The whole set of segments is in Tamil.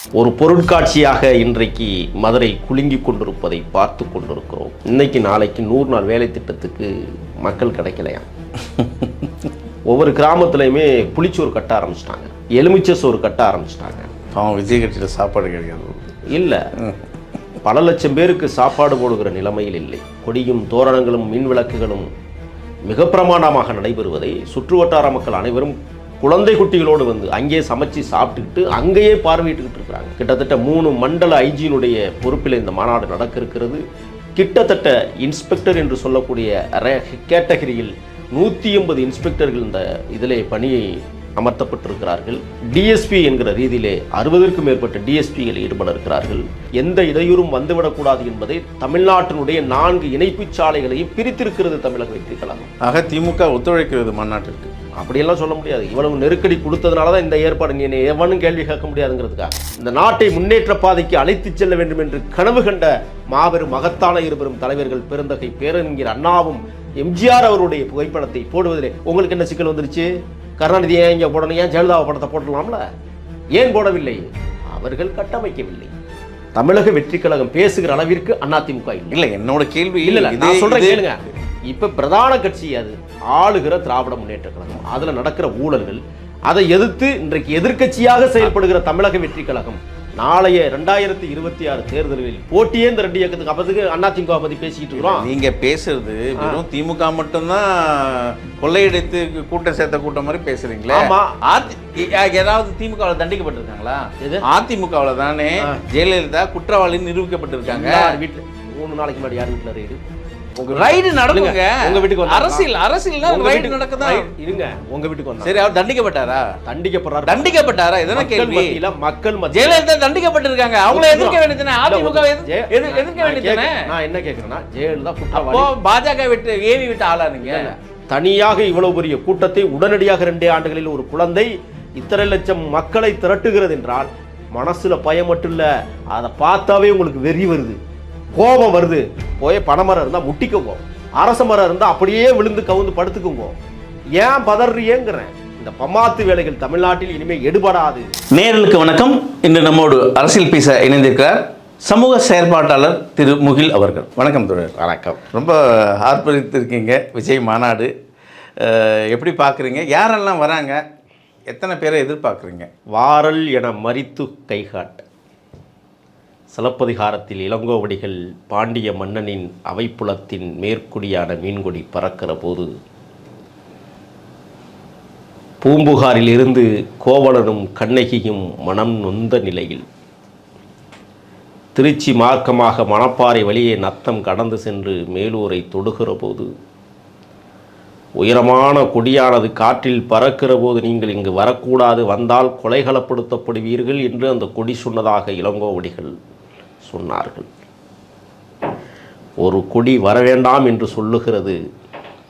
ஒரு பொருட்காட்சியாக இன்றைக்கு மதுரை குலுங்கி கொண்டிருப்பதை பார்த்து கொண்டிருக்கிறோம். இன்னைக்கு நாளைக்கு 100 நாள் வேலை திட்டத்துக்கு மக்கள் கிடைக்கலையா? ஒவ்வொரு கிராமத்துலையுமே புளிச்சோறு கட்ட ஆரம்பிச்சிட்டாங்க, எலுமிச்சை சோறு கட்ட ஆரம்பிச்சிட்டாங்க. அவன் விஜய் கட்சியில் சாப்பாடு கிடைக்காது இல்லை, பல லட்சம் பேருக்கு சாப்பாடு போடுகிற நிலைமையில் இல்லை. கொடியும் தோரணங்களும் மின் விளக்குகளும் மிக பிரமாண்டமாக நடைபெறுவதை சுற்றுவட்டார மக்கள் அனைவரும் குழந்தை குட்டிகளோடு வந்து அங்கேயே சமைச்சு சாப்பிட்டுக்கிட்டு அங்கேயே பார்வையிட்டுக்கிட்டு இருக்கிறாங்க. கிட்டத்தட்ட 3 மண்டல ஐஜியினுடைய பொறுப்பில் இந்த மாநாடு நடக்க இருக்கிறது. கிட்டத்தட்ட இன்ஸ்பெக்டர் என்று சொல்லக்கூடிய கேட்டகரியில் 180 இன்ஸ்பெக்டர்கள் இந்த இதிலே பணியை அமர்த்தப்பட்டிருக்கிறார்கள். டிஎஸ்பி என்கிற ரீதியிலே 60க்கும் மேற்பட்ட டிஎஸ்பிகள் ஈடுபட இருக்கிறார்கள். எந்த இடையூறும் வந்துவிடக்கூடாது என்பதை தமிழ்நாட்டினுடைய 4 இணைப்புச் சாலைகளையும் பிரித்திருக்கிறது தமிழக வெற்றி கழகம். ஆக திமுக ஒத்துழைக்கிறது மாநாட்டிற்கு. அப்படியெல்லாம் சொல்ல முடியாது. இவ்வளவு நெருக்கடி கொடுத்ததுனால தான் இந்த ஏற்பாடு. நீ எவனும் கேள்வி கேட்க முடியாதுங்கிறதுக்காக இந்த நாட்டை முன்னேற்ற பாதைக்கு அழைத்துச் செல்ல வேண்டும் என்று கனவு கண்ட மாபெரும் மகத்தான இருவரும் தலைவர்கள் பெருந்தகை பேரறிஞர் அண்ணாவும் எம்ஜிஆர் அவருடைய புகைப்படத்தை போடுவதிலே உங்களுக்கு என்ன சிக்கல் வந்துருச்சு? கருணாநிதி ஏன் இங்கே போடணும்? ஏன் ஜெயலலிதா படத்தை போடலாம்ல? ஏன் போடவில்லை? அவர்கள் கட்டமைக்கவில்லை. தமிழக வெற்றி கழகம் பேசுகிற அளவிற்கு அதிமுக இல்லை. என்னோட கேள்வி இல்ல, நான் சொல்றேன் கேளுங்க. இப்ப பிரதான கட்சி அது ஆளுகிற திராவிட முன்னேற்ற கழகம். அதுல நடக்கிற ஊழல்கள், அதை எதிர்த்து இன்றைக்கு எதிர்க்கட்சியாக செயல்படுகிற தமிழக வெற்றி கழகம் நாளைய 2026 தேர்தலில் போட்டியே இந்த 2 இயக்கத்துக்கு அப்பதுக்கு அதிமுக பத்தி பேசிக்கிட்டு இருக்கிறோம். நீங்க பேசுறது வெறும் திமுக மட்டும்தான் கொள்ளையடித்து கூட்டம் சேர்த்த கூட்டம் மாதிரி பேசுறீங்களா? ஆமா. ஏதாவது திமுக தண்டிக்கப்பட்டிருக்காங்களா? அதிமுக தானே ஜெயலலிதா குற்றவாளி நிரூபிக்கப்பட்டிருக்காங்க. வீட்டுல 3 நாளைக்கு முன்னாடி யார் வீட்டுல ரைடு ரைடு நடக்குங்க. உங்க வீட்டுக்கு அரசியல் ரைடு நடக்குதா? இருங்க, உங்க வீட்டுக்கு வந்தா. சரி, அவர் தண்டிக்கப்பட்டாரா? தண்டிக்கப்பட்டாரா? இதென்ன கேள்வி? மக்கள் ஜெயலலிதா தண்டிக்கப்பட்டிருக்காங்க. அவங்கள எதிர்க்க வேண்டியதானே? அதிமுக எதிர்க்க வேண்டியதானே? நான் என்ன கேக்குறேன்னா, ஜெயலலிதா குற்றவாளி, பாஜக விட்டு ஏவி விட்டு ஆளா நீங்க? தனியாக இவ்வளவு பெரிய கூட்டத்தை உடனடியாக 2 ஆண்டுகளில் ஒரு குழந்தை இத்தனை லட்சம் மக்களை திரட்டுகிறது என்றால் மனசுல பயம் மட்டும் இல்ல, அதை பார்த்தாவே உங்களுக்கு வெறி வருது, கோபம் வருது. போய் பனைமரம் இருந்தா முட்டிக்கோங்க, அரச மரம் இருந்தா அப்படியே விழுந்து கவுந்து படுத்துக்குங்க. ஏன் பதறியேங்கிறேன். இந்த பம்மாத்து வேலைகள் தமிழ்நாட்டில் இனிமே எடுபடாது. நேயர்களுக்கு வணக்கம். இன்று நம்மோடு அரசியல் பேச இணைந்திருக்கிறார் சமூக செயற்பாட்டாளர் திரு முகில் அவர்கள். வணக்கம் தோழர். வணக்கம். ரொம்ப ஆர்ப்பரித்திருக்கீங்க விஜய் மாநாடு. எப்படி பார்க்குறீங்க? யாரெல்லாம் வராங்க? எத்தனை பேரை எதிர்பார்க்குறீங்க? வாரல் என மறித்து கைகாட்ட சிலப்பதிகாரத்தில் இளங்கோவடிகள் பாண்டிய மன்னனின் அவைப்புலத்தின் மேற்குடியான மீன்கொடி பறக்கிற போது பூம்புகாரில் இருந்து கோவலனும் கண்ணகியும் மனம் நொந்த நிலையில் திருச்சி மார்க்கமாக மணப்பாறை வழியே நத்தம் கடந்து சென்று மேலூரை தொடுகிற போது உயரமான கொடியானது காற்றில் பறக்கிற போது நீங்கள் இங்கு வரக்கூடாது, வந்தால் கொலைகளப்படுத்தப்படுவீர்கள் என்று அந்த கொடி சொன்னதாக இளங்கோவடிகள் சொன்னார்கள். ஒரு கொடி வரவேண்டாம் என்று சொல்லுகிறது.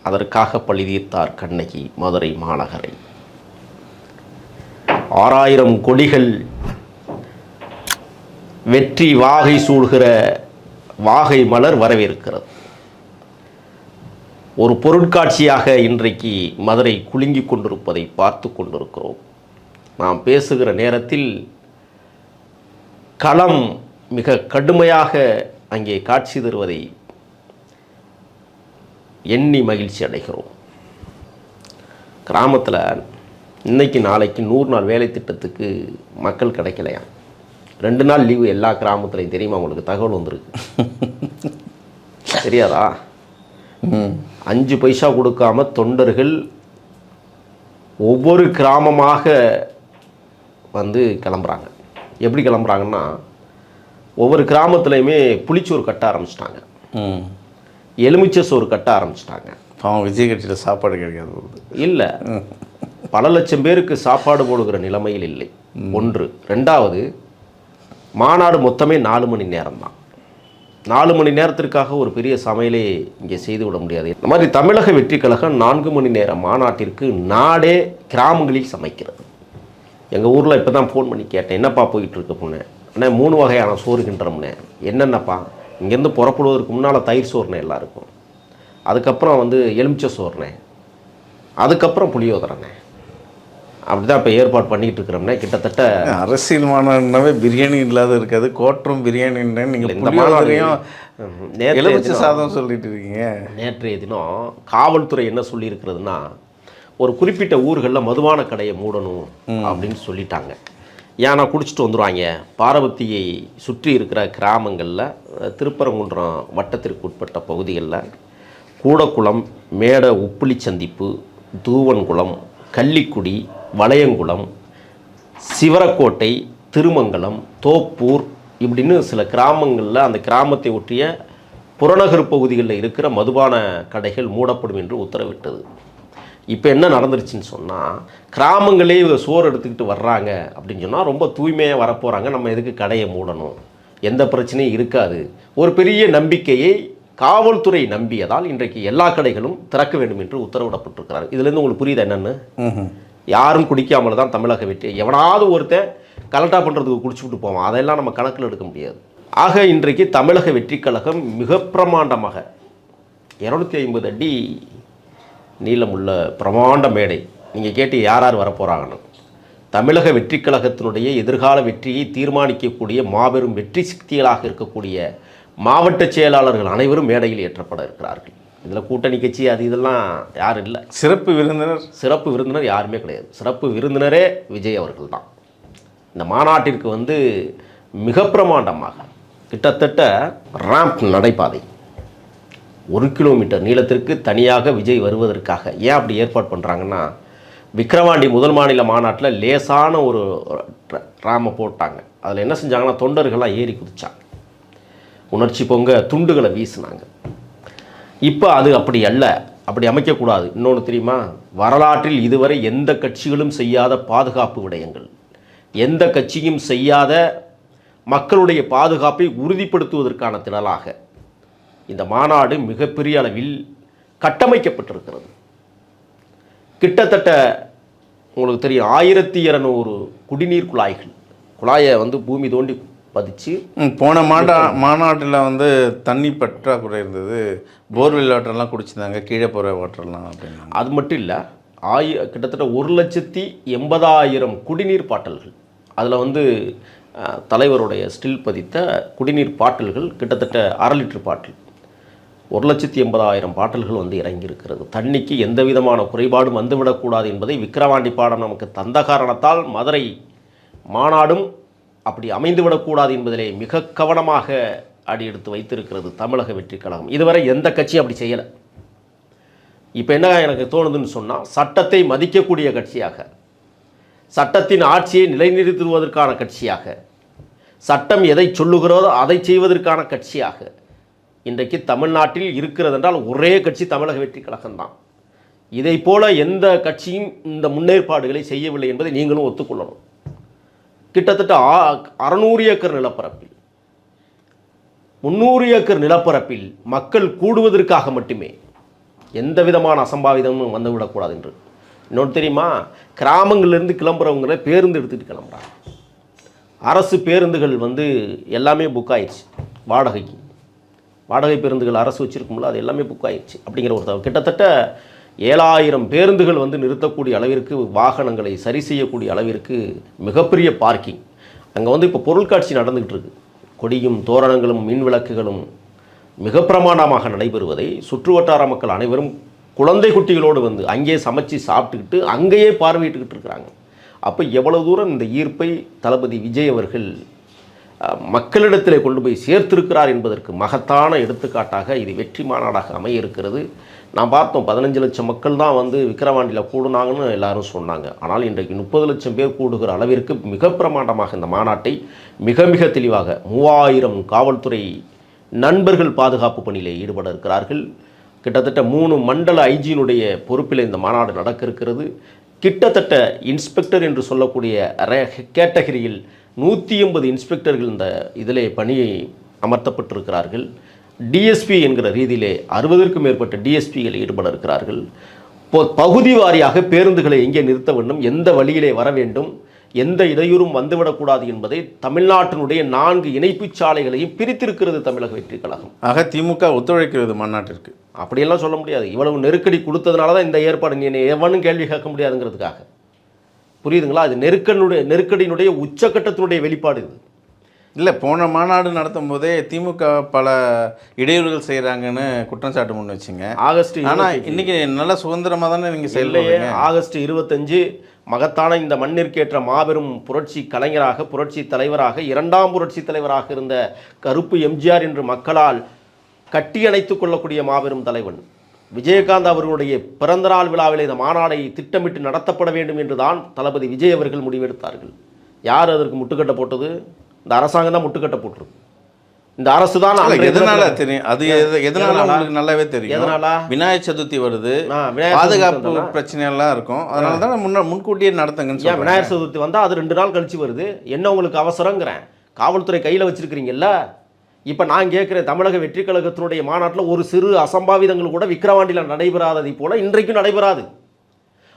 அதற்காக பழி தீர்த்தார் கண்ணகி மதுரை மாநகரை. 6000 கொடிகள் வெற்றி வாகை சூழ்கிற வாகை மலர் வரவேற்கிறது. ஒரு பொருட்காட்சியாக இன்றைக்கு மதுரை குலுங்கி கொண்டிருப்பதை பார்த்து கொண்டிருக்கிறோம். நாம் பேசுகிற நேரத்தில் களம் மிக கடுமையாக அங்கே காட்சி தருவதை எண்ணி மகிழ்ச்சி அடைகிறோம். கிராமத்தில் இன்னைக்கு நாளைக்கு 100 நாள் வேலை திட்டத்துக்கு மக்கள் கிடைக்கலையா? 2 நாள் லீவு எல்லா கிராமத்துலையும். தெரியுமா உங்களுக்கு? தகவல் வந்திருக்கு. தெரியாதா? 5 பைசா கொடுக்காம தொண்டர்கள் ஒவ்வொரு கிராமமாக வந்து கிளம்புறாங்க. எப்படி கிளம்புறாங்கன்னா, ஒவ்வொரு கிராமத்துலையுமே புளிச்சோறு கட்ட ஆரம்பிச்சிட்டாங்க, எலுமிச்சை சோறு கட்ட ஆரம்பிச்சிட்டாங்க. அவன் விஜய் கட்சியில் சாப்பாடு கிடைக்காது. இல்லை, பல லட்சம் பேருக்கு சாப்பாடு போடுகிற நிலைமையில் இல்லை. 1. 2வது, மாநாடு மொத்தமே 4 மணி நேரம் தான். 4 மணி நேரத்திற்காக ஒரு பெரிய சமையலே இங்கே செய்து விட முடியாது. இந்த மாதிரி தமிழக வெற்றி கழகம் 4 மணி நேர மாநாட்டிற்கு நாடே கிராமங்களில் சமைக்கிறது. எங்கள் ஊரில் இப்போ தான் ஃபோன் பண்ணி கேட்டேன், என்னப்பா போயிட்டுருக்கு பொண்ணு? அண்ணே 3 வகையான சோறு கிண்டுறோம்னே. என்னென்னப்பா? இங்கேருந்து புறப்படுவதற்கு முன்னால் தயிர் சோறுனே எல்லாருக்கும், அதுக்கப்புறம் வந்து எலுமிச்சை சோறுனே, அதுக்கப்புறம் புளியோதரண்ணே, அப்படி தான் இப்போ ஏற்பாடு பண்ணிகிட்டு இருக்கிறோம்னா கிட்டத்தட்ட அரசியல் மாநாடுனாவே பிரியாணி இல்லாத இருக்காது. கோட்டரும் பிரியாணின்னு நீங்கள் இந்த மாநாட்டையும் எலுமிச்சை சாதம் சொல்லிட்டு இருக்கீங்க. நேற்றைய தினம் காவல்துறை என்ன சொல்லியிருக்கிறதுனா, ஒரு குறிப்பிட்ட ஊர்களில் மதுபான கடையை மூடணும் அப்படின்னு சொல்லிட்டாங்க. ஏன்னா குடிச்சிட்டு வந்துடுவாங்க. பாரபத்தியை சுற்றி இருக்கிற கிராமங்களில், திருப்பரங்குன்றம் வட்டத்திற்கு உட்பட்ட பகுதிகளில் கூடக்குளம், மேட உப்புளி சந்திப்பு, தூவன்குளம், கள்ளிக்குடி, வளையங்குளம், சிவரக்கோட்டை, திருமங்கலம், தோப்பூர் இப்படின்னு சில கிராமங்களில் அந்த கிராமத்தை ஒட்டிய புறநகர் பகுதிகளில் இருக்கிற மதுபான கடைகள் மூடப்படும் என்று உத்தரவிட்டது. இப்போ என்ன நடந்துருச்சுன்னு சொன்னால், கிராமங்களே சோறு எடுத்துக்கிட்டு வர்றாங்க அப்படின்னு சொன்னால் ரொம்ப தூய்மையாக வரப்போகிறாங்க, நம்ம எதுக்கு கடையை மூடணும், எந்த பிரச்சனையும் இருக்காது, ஒரு பெரிய நம்பிக்கையை காவல்துறை நம்பியதால் இன்றைக்கு எல்லா கடைகளும் திறக்க வேண்டும் என்று உத்தரவிடப்பட்டிருக்கிறார். இதுலேருந்து உங்களுக்கு புரியுது என்னென்னு? யாரும் குடிக்காமல் தான் தமிழக வெற்றி. எவனாவது ஒருத்தன் கலெக்டாக பண்ணுறதுக்கு குடிச்சுட்டு போவான், அதெல்லாம் நம்ம கணக்கில் எடுக்க முடியாது. ஆக இன்றைக்கு தமிழக வெற்றி கழகம் மிக பிரமாண்டமாக 250 அடி நீளமுள்ள பிரமாண்ட மேடை. நீங்கள் கேட்டு யார் யார் வரப்போகிறாங்கன்னு, தமிழக வெற்றி கழகத்தினுடைய எதிர்கால வெற்றியை தீர்மானிக்கக்கூடிய மாபெரும் வெற்றி சக்திகளாக இருக்கக்கூடிய மாவட்ட செயலாளர்கள் அனைவரும் மேடையில் ஏற்றப்பட இருக்கிறார்கள். இதில் கூட்டணி கட்சி அது இதெல்லாம் யாரும் இல்லை. சிறப்பு விருந்தினர் யாருமே கிடையாது. சிறப்பு விருந்தினரே விஜய் அவர்கள் தான். இந்த மாநாட்டிற்கு மிக பிரமாண்டமாக கிட்டத்தட்ட ரேம்ப் நடைபாதை 1 கிலோமீட்டர் நீளத்திற்கு தனியாக விஜய் வருவதற்காக ஏன் அப்படி ஏற்பாடு பண்ணுறாங்கன்னா, விக்கிரவாண்டி முதல் மாநில மாநாட்டில் லேசான ஒரு ராமை போட்டாங்க. அதில் என்ன செஞ்சாங்கன்னா, தொண்டர்கள்லாம் ஏறி குதிச்சாங்க, உணர்ச்சி பொங்க துண்டுகளை வீசினாங்க. இப்போ அது அப்படி அல்ல, அப்படி அமைக்கக்கூடாது. இன்னொன்று தெரியுமா, வரலாற்றில் இதுவரை எந்த கட்சிகளும் செய்யாத பாதுகாப்பு விடயங்கள், எந்த கட்சியும் செய்யாத மக்களுடைய பாதுகாப்பை உறுதிப்படுத்துவதற்கான திடலாக இந்த மாநாடு மிகப்பெரிய அளவில் கட்டமைக்கப்பட்டிருக்கிறது. கிட்டத்தட்ட உங்களுக்கு தெரியும் 1200 குடிநீர் குழாயை பூமி தோண்டி பதிச்சு. போன மாநாட்டில் தண்ணி பற்றாக்குறை இருந்தது, போர்வெல் வாட்டர்லாம் குடிச்சிருந்தாங்க, கீழே போகிற வாட்டர்லாம் அப்படின்னு. அது மட்டும் இல்லை, கிட்டத்தட்ட 1,80,000 குடிநீர் பாட்டல்கள், அதில் தலைவருடைய ஸ்டில் பதித்த குடிநீர் பாட்டில்கள் கிட்டத்தட்ட 1/2 லிட்டர் பாட்டில், 1,80,000 பாட்டில்கள் இறங்கியிருக்கிறது. தண்ணிக்கு எந்த விதமான குறைபாடும் வந்துவிடக்கூடாது என்பதை விக்கிரவாண்டி பாடம் நமக்கு தந்த காரணத்தால் மதுரை மாநாடும் அப்படி அமைந்துவிடக்கூடாது என்பதிலே மிக கவனமாக அடி எடுத்து வைத்திருக்கிறது தமிழக வெற்றி கழகம். இதுவரை எந்த கட்சியும் அப்படி செய்யலை. இப்போ என்ன எனக்கு தோணுதுன்னு சொன்னால், சட்டத்தை மதிக்கக்கூடிய கட்சியாக, சட்டத்தின் ஆட்சியை நிலைநிறுத்துவதற்கான கட்சியாக, சட்டம் எதை சொல்லுகிறதோ அதை செய்வதற்கான கட்சியாக இன்றைக்கு தமிழ்நாட்டில் இருக்கிறது என்றால் ஒரே கட்சி தமிழக வெற்றி கழகம்தான். இதை போல எந்த கட்சியும் இந்த முன்னேற்பாடுகளை செய்யவில்லை என்பதை நீங்களும் ஒத்துக்கொள்ளணும். கிட்டத்தட்ட 600 ஏக்கர் நிலப்பரப்பில், 300 ஏக்கர் நிலப்பரப்பில் மக்கள் கூடுவதற்காக மட்டுமே எந்த விதமான அசம்பாவிதமும் வந்துவிடக்கூடாது என்று. இன்னொன்று தெரியுமா, கிராமங்களிலிருந்து கிளம்புறவங்கள பேருந்து எடுத்துகிட்டு கிளம்புறாங்க. அரசு பேருந்துகள் எல்லாமே புக் ஆயிடுச்சு. வாடகை பேருந்துகள் அரசு வச்சுருக்கும்ல, அது எல்லாமே புக் ஆயிடுச்சு. அப்படிங்கிற ஒரு கிட்டத்தட்ட 7000 பேருந்துகள் நிறுத்தக்கூடிய அளவிற்கு, வாகனங்களை சரி செய்யக்கூடிய அளவிற்கு மிகப்பெரிய பார்க்கிங். அங்கே இப்போ பொருட்காட்சி நடந்துக்கிட்டு இருக்குது. கொடியும் தோரணங்களும் மின் விளக்குகளும் மிக பிரமாண்டமாக நடைபெறுவதை சுற்று வட்டார மக்கள் அனைவரும் குழந்தை குட்டிகளோடு அங்கேயே சமைச்சு சாப்பிட்டுக்கிட்டு அங்கேயே பார்வையிட்டுக்கிட்டு இருக்கிறாங்க. அப்போ எவ்வளவு தூரம் இந்த ஈர்ப்பை தளபதி விஜய் அவர்கள் மக்களிடத்தில் கொண்டு போய் சேர்த்திருக்கிறார் என்பதற்கு மகத்தான எடுத்துக்காட்டாக இது வெற்றி மாநாடாக அமைய இருக்கிறது. நான் பார்த்தோம், 15 லட்சம் மக்கள் தான் விக்கிரவாண்டியில் கூடுனாங்கன்னு எல்லாரும் சொன்னாங்க. ஆனால் இன்றைக்கு 30 லட்சம் பேர் கூடுகிற அளவிற்கு மிக பிரமாண்டமாக இந்த மாநாட்டை மிக மிக தெளிவாக 3000 காவல்துறை நண்பர்கள் பாதுகாப்பு பணியில் ஈடுபட இருக்கிறார்கள். கிட்டத்தட்ட 3 மண்டல ஐஜியினுடைய பொறுப்பில் இந்த மாநாடு நடக்க இருக்கிறது. கிட்டத்தட்ட இன்ஸ்பெக்டர் என்று சொல்லக்கூடிய கேட்டகரியில் 180 இன்ஸ்பெக்டர்கள் இந்த இதிலே பணியை அமர்த்தப்பட்டிருக்கிறார்கள். டிஎஸ்பி என்கிற ரீதியிலே 60க்கும் மேற்பட்ட டிஎஸ்பிகள் ஈடுபட இருக்கிறார்கள். பகுதி வாரியாக பேருந்துகளை எங்கே நிறுத்த வேண்டும், எந்த வழியிலே வர வேண்டும், எந்த இடையூறும் வந்துவிடக்கூடாது என்பதை தமிழ்நாட்டினுடைய 4 இணைப்புச் சாலைகளையும் பிரித்திருக்கிறது தமிழக வெற்றி கழகம். ஆக திமுக ஒத்துழைக்கிறது மாநாட்டிற்கு. அப்படியெல்லாம் சொல்ல முடியாது. இவ்வளவு நெருக்கடி கொடுத்ததுனால தான் இந்த ஏற்பாடு, நீ எவனும் கேள்வி கேட்க முடியாதுங்கிறதுக்காக. புரியுதுங்களா? அது நெருக்கடியினுடைய உச்சக்கட்டத்தினுடைய வெளிப்பாடு இது. இல்லை, போன மாநாடு நடத்தும் போதே திமுக பல இடையூறுகள் செய்கிறாங்கன்னு குற்றச்சாட்டு முன் வச்சுங்க. ஆகஸ்ட் ஆனால் இன்னைக்கு நல்ல சுதந்திரமாக தானே நீங்கள் செயல்படுறீங்க. ஆகஸ்ட் 25 மகத்தான இந்த மண்ணிற்கேற்ற மாபெரும் புரட்சி கலைஞராக, புரட்சி தலைவராக, இரண்டாம் புரட்சி தலைவராக இருந்த கருப்பு எம்ஜிஆர் என்று மக்களால் கட்டி அணைத்துக் கொள்ளக்கூடிய மாபெரும் தலைவன் விஜயகாந்த் அவர்களுடைய பிறந்தநாள் விழாவில் இந்த மாநாடை திட்டமிட்டு நடத்தப்பட வேண்டும் என்றுதான் தளபதி விஜய் அவர்கள் முடிவெடுத்தார்கள். யார் அதற்கு முட்டுக்கட்டை போட்டது? இந்த அரசாங்கம் தான் முட்டுக்கட்டை போட்டிருக்கு. இந்த அரசு தான். எதனால தெரியும்? அது எதனால உங்களுக்கு நல்லாவே தெரியும். எதனால? விநாயகர் சதுர்த்தி வருது, பாதுகாப்பு பிரச்சனையெல்லாம் இருக்கும், அதனால தான் முன்கூட்டியே நடத்துங்கன்னு சொல்லி. விநாயகர் சதுர்த்தி வந்தால் அது 2 நாள் கழிச்சு வருது. என்ன உங்களுக்கு அவசரங்கிறேன்? காவல்துறை கையில் வச்சிருக்கிறீங்கல்ல. இப்போ நான் கேட்குறேன், தமிழக வெற்றி கழகத்தினுடைய மாநாட்டில் ஒரு சிறு அசம்பாவிதங்கள் கூட விக்கிரவாண்டியில் நடைபெறாததை போல இன்றைக்கும் நடைபெறாது.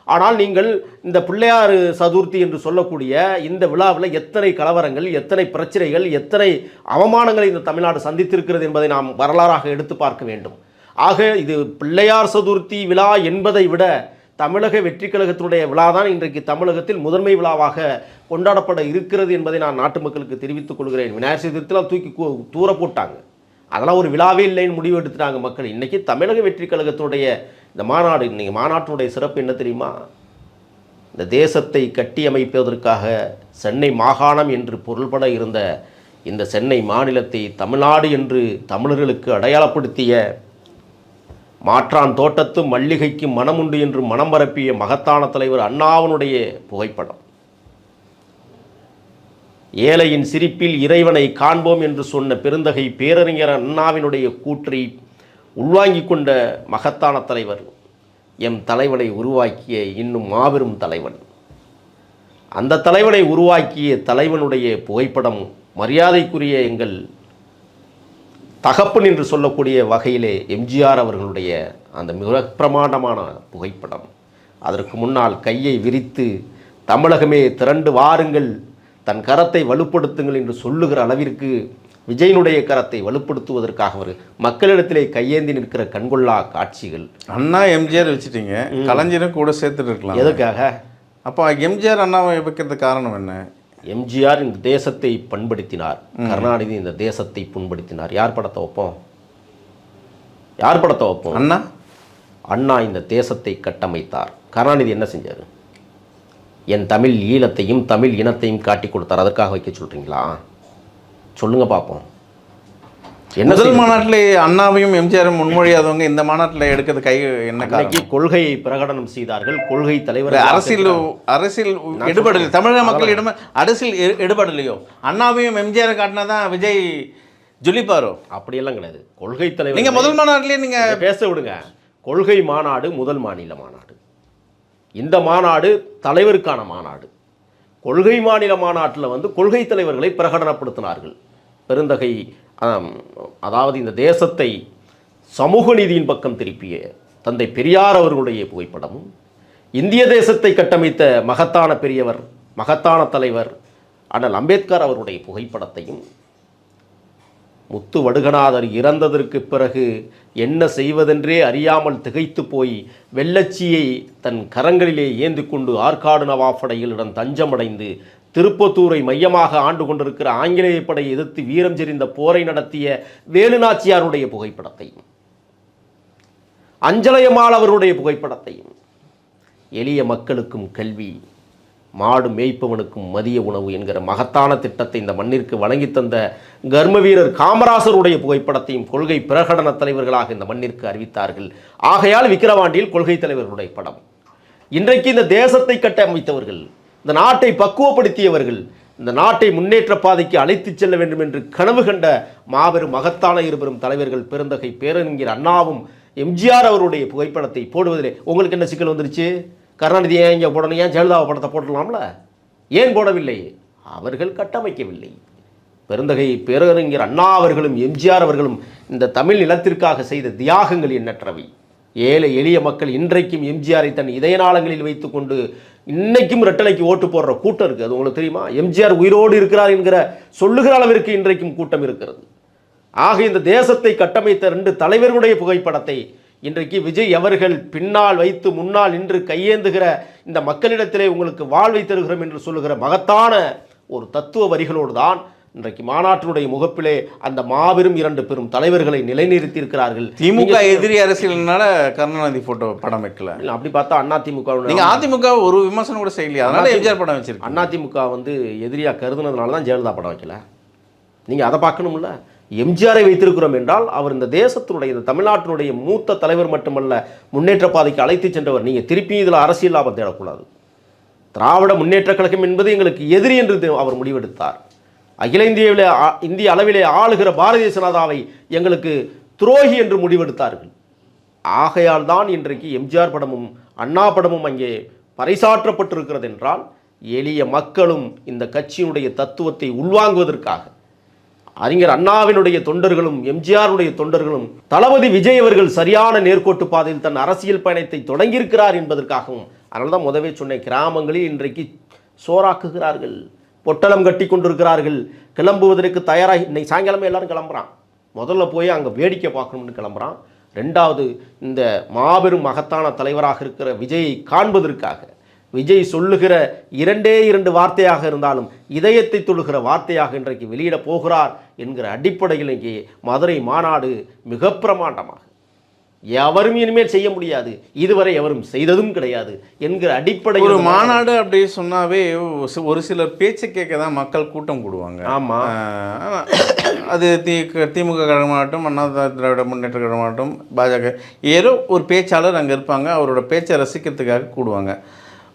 ஆனால் நீங்கள் இந்த பிள்ளையார் சதுர்த்தி என்று சொல்லக்கூடிய இந்த விழாவில் எத்தனை கலவரங்கள், எத்தனை பிரச்சனைகள், எத்தனை அவமானங்களை இந்த தமிழ்நாடு சந்தித்திருக்கிறது என்பதை நாம் வரலாறாக எடுத்து பார்க்க வேண்டும். ஆக இது பிள்ளையார் சதுர்த்தி விழா என்பதை விட தமிழக வெற்றி கழகத்தினுடைய விழா தான் இன்றைக்கு தமிழகத்தில் முதன்மை விழாவாக கொண்டாடப்பட இருக்கிறது என்பதை நான் நாட்டு மக்களுக்கு தெரிவித்துக் கொள்கிறேன். விநாயகர் சதுர்த்திலாம் தூக்கி தூர போட்டாங்க, அதெல்லாம் ஒரு விழாவே இல்லைன்னு முடிவு எடுத்துட்டாங்க மக்கள். இன்றைக்கி தமிழக வெற்றி கழகத்தினுடைய இந்த மாநாடு, இன்றைக்கி மாநாட்டினுடைய சிறப்பு என்ன தெரியுமா? இந்த தேசத்தை கட்டியமைப்பதற்காக சென்னை மாகாணம் என்று பொருள்பட இருந்த இந்த சென்னை மாநிலத்தை தமிழ்நாடு என்று தமிழர்களுக்கு அடையாளப்படுத்திய, மாற்றான் தோட்டத்து மல்லிகைக்கு மனமுண்டு என்று மனம் பரப்பிய மகத்தான தலைவர் அண்ணாவினுடைய புகைப்படம். ஏழையின் சிரிப்பில் இறைவனை காண்போம் என்று சொன்ன பெருந்தகை பேரறிஞர் அண்ணாவினுடைய கூற்றை உள்வாங்கிக் கொண்ட மகத்தான தலைவர், எம் தலைவனை உருவாக்கிய இன்னும் மாபெரும் தலைவன். அந்த தலைவனை உருவாக்கிய தலைவனுடைய புகைப்படம் மரியாதைக்குரிய எங்கள் தகப்பன் என்று சொல்லக்கூடிய வகையிலே எம்ஜிஆர் அவர்களுடைய அந்த மிக பிரமாண்டமான புகைப்படம். அதற்கு முன்னால் கையை விரித்து தமிழகமே திரண்டு வாருங்கள், தன் கரத்தை வலுப்படுத்துங்கள் என்று சொல்லுகிற அளவிற்கு விஜயனுடைய கரத்தை வலுப்படுத்துவதற்காக அவர் மக்களிடத்திலே கையேந்தி நிற்கிற கண்கொள்ளா காட்சிகள். அண்ணா எம்ஜிஆர் வச்சுட்டீங்க, கலைஞரும் கூட சேர்த்துட்டு இருக்கலாம். எதுக்காக? அப்போ எம்ஜிஆர் அண்ணாவை வைக்கிறதுக்கு காரணம் என்ன? எம்ஜிஆர் இந்த தேசத்தை பண்படுத்தினார், கருணாநிதி இந்த தேசத்தை புண்படுத்தினார். யார் படத்தை வைப்போம்? யார் படத்தை வைப்போம்? அண்ணா. அண்ணா இந்த தேசத்தை கட்டமைத்தார். கருணாநிதி என்ன செஞ்சார்? என் தமிழ் ஈழத்தையும் தமிழ் இனத்தையும் காட்டி கொடுத்தார். அதற்காக வைக்க சொல்கிறீங்களா? சொல்லுங்க பார்ப்போம். முதல் மாநாட்டில் அண்ணாவையும் எம்ஜிஆரும் முன்மொழியாதவங்க இந்த மாநாட்டில் எடுக்கிறது கை என்ன காரணம்? கொள்கையை பிரகடனம் செய்தார்கள். கொள்கை தலைவர் அரசியல் எடுபடலை, தமிழக மக்கள் அரசியல் எடுபடலையோ? அண்ணாவையும் எம்ஜிஆரை காட்டினா தான் விஜய் ஜொலிப்பாரோ? அப்படியெல்லாம் கிடையாது. கொள்கை தலைவர் நீங்கள் முதல் மாநாட்டிலே நீங்கள் பேச விடுங்க. கொள்கை மாநாடு முதல் மாநில மாநாடு. இந்த மாநாடு தலைவருக்கான மாநாடு. கொள்கை மாநில மாநாட்டில் கொள்கை தலைவர்களை பிரகடனப்படுத்தினார்கள். பெருந்தகை, அதாவது இந்த தேசத்தை சமூக நீதியின் பக்கம் திருப்பிய தந்தை பெரியார் அவர்களுடைய புகைப்படமும், இந்திய தேசத்தை கட்டமைத்த மகத்தான பெரியவர், மகத்தான தலைவர் அண்ணல் அம்பேத்கர் அவருடைய புகைப்படத்தையும், முத்து வடுகநாதர் இறந்ததற்கு பிறகு என்ன செய்வதென்றே அறியாமல் திகைத்து போய் வெள்ளச்சியை தன் கரங்களிலே ஏந்தி கொண்டு ஆற்காடு நவாப்படைகளிடம் தஞ்சமடைந்து திருப்பத்தூரை மையமாக ஆண்டு கொண்டிருக்கிற ஆங்கிலேய படையை எதிர்த்து வீரம் செறிந்த போரை நடத்திய வேலுநாச்சியாருடைய புகைப்படத்தையும், அஞ்சலையம்மாள் அவருடைய புகைப்படத்தையும், எளிய மக்களுக்கும் கல்வி, மாடு மேய்ப்பவனுக்கும் மதிய உணவு என்கிற மகத்தான திட்டத்தை இந்த மண்ணிற்கு வழங்கி தந்த கர்ம வீரர் காமராசருடைய புகைப்படத்தையும் கொள்கை பிரகடன தலைவர்களாக இந்த மண்ணிற்கு அறிவித்தார்கள். ஆகையால் விக்கிரவாண்டியில் கொள்கை தலைவர்களுடைய படம். இன்றைக்கு இந்த தேசத்தை கட்டமைத்தவர்கள், இந்த நாட்டை பக்குவப்படுத்தியவர்கள், இந்த நாட்டை முன்னேற்ற பாதைக்கு அழைத்து செல்ல வேண்டும் என்று கனவு கண்ட மாபெரும் மகத்தான இருபெரும் தலைவர்கள் பெருந்தகை பேரறிஞர் அண்ணாவும் எம்ஜிஆர் அவருடைய புகைப்படத்தை போடுவதிலே உங்களுக்கு என்ன சிக்கல் வந்துருச்சு? கருணாநிதி ஏன் இங்கே போடணும்? ஏன் ஜெயலலிதா படத்தை போடலாம்ல? ஏன் போடவில்லை? அவர்கள் கட்டமைக்கவில்லை. பெருந்தகை பேரறிஞர் அண்ணா அவர்களும் எம்ஜிஆர் அவர்களும் இந்த தமிழ் நிலத்திற்காக செய்த தியாகங்கள் எண்ணற்றவை. ஏழை எளிய மக்கள் இன்றைக்கும் எம்ஜிஆரை தன் இதய நாளங்களில் வைத்துக்கொண்டு இன்னைக்கும் ரெட்டலைக்கு ஓட்டு போடுற கூட்டம் இருக்குது. அது உங்களுக்கு தெரியுமா? எம்ஜிஆர் உயிரோடு இருக்கிறார் என்கிற சொல்லுகிற அளவிற்கு இன்றைக்கும் கூட்டம் இருக்கிறது. ஆக இந்த தேசத்தை கட்டமைத்த 2 தலைவர்களுடைய புகைப்படத்தை இன்றைக்கு விஜய் அவர்கள் பின்னால் வைத்து முன்னால் நின்று கையேந்துகிற இந்த மக்களிடத்திலே உங்களுக்கு வாழ்வை தருகிறோம் என்று சொல்லுகிற மகத்தான ஒரு தத்துவ வரிகளோடு தான் இன்றைக்கு மாநாட்டினுடைய முகப்பிலே அந்த மாபெரும் 2 பெரும் தலைவர்களை நிலைநிறுத்தியிருக்கிறார்கள். திமுக எதிரி அரசியல்னால கருணாநிதி போட்டோ படம் வைக்கல. அப்படி பார்த்தா அதிமுக, நீங்க அதிமுக ஒரு விமர்சனம் கூட செய்யலையா? அதனால எம்ஜிஆர் படம் வச்சிருக்கீங்க. அதிமுக வந்து எதிரியா கருதுனதுனால தான் ஜெயலலிதா படம் வைக்கல. நீங்க அதை பார்க்கணும்ல. எம்ஜிஆரை வைத்திருக்கிறோம் என்றால் அவர் இந்த தேசத்தினுடைய இந்த தமிழ்நாட்டினுடைய மூத்த தலைவர் மட்டுமல்ல, முன்னேற்ற பாதைக்கு அழைத்து சென்றவர். நீங்க திருப்பி இதில் அரசியல் லாபம் தேடக்கூடாது. திராவிட முன்னேற்ற கழகம் என்பது எங்களுக்கு எதிரி என்று அவர் முடிவெடுத்தார். அகில இந்திய அளவிலே ஆளுகிற பாரதிய ஜனதாவை எங்களுக்கு துரோகி என்று முடிவெடுத்தார்கள். ஆகையால் தான் இன்றைக்கு எம்ஜிஆர் படமும் அண்ணா படமும் அங்கே பறைசாற்றப்பட்டிருக்கிறது என்றால் எளிய மக்களும் இந்த கட்சியினுடைய தத்துவத்தை உள்வாங்குவதற்காக அறிஞர் அண்ணாவினுடைய தொண்டர்களும் எம்ஜிஆருடைய தொண்டர்களும் தளபதி விஜய் அவர்கள் சரியான நேர்கோட்டு பாதையில் தன் அரசியல் பயணத்தை தொடங்கியிருக்கிறார் என்பதற்காகவும். அதனால தான் முதவே சொன்னேன், கிராமங்களில் இன்றைக்கு சோறாக்குகிறார்கள், பொட்டலம் கட்டி கொண்டிருக்கிறார்கள், கிளம்புவதற்கு தயாராகி இன்னைக்கு சாயங்காலமே எல்லாரும் கிளம்புறான். முதல்ல போய் அங்கே வேடிக்கை பார்க்கணும்னு கிளம்புறான். ரெண்டாவது, இந்த மாபெரும் மகத்தான தலைவராக இருக்கிற விஜயை காண்பதற்காக. விஜய் சொல்லுகிற 2 வார்த்தையாக இருந்தாலும் இதயத்தை தொழுகிற வார்த்தையாக இன்றைக்கு வெளியிட போகிறார் என்கிற அடிப்படையில் இங்கே மதுரை மாநாடு மிக பிரமாண்டமாக எவரும் இனிமேல் செய்ய முடியாது, இதுவரை எவரும் செய்ததும் கிடையாது என்கிற அடிப்படையில் ஒரு மாநாடு அப்படி சொன்னாவே ஒரு சிலர் பேச்சு கேட்க தான் மக்கள் கூட்டம் கூடுவாங்க. ஆமாம், அது திமுக கழகமாகட்டும், அண்ணா திராவிட முன்னேற்ற கழகமாகட்டும், பாஜக ஏதோ ஒரு பேச்சாளர் அங்கே இருப்பாங்க, அவரோட பேச்சை ரசிக்கிறதுக்காக கூடுவாங்க.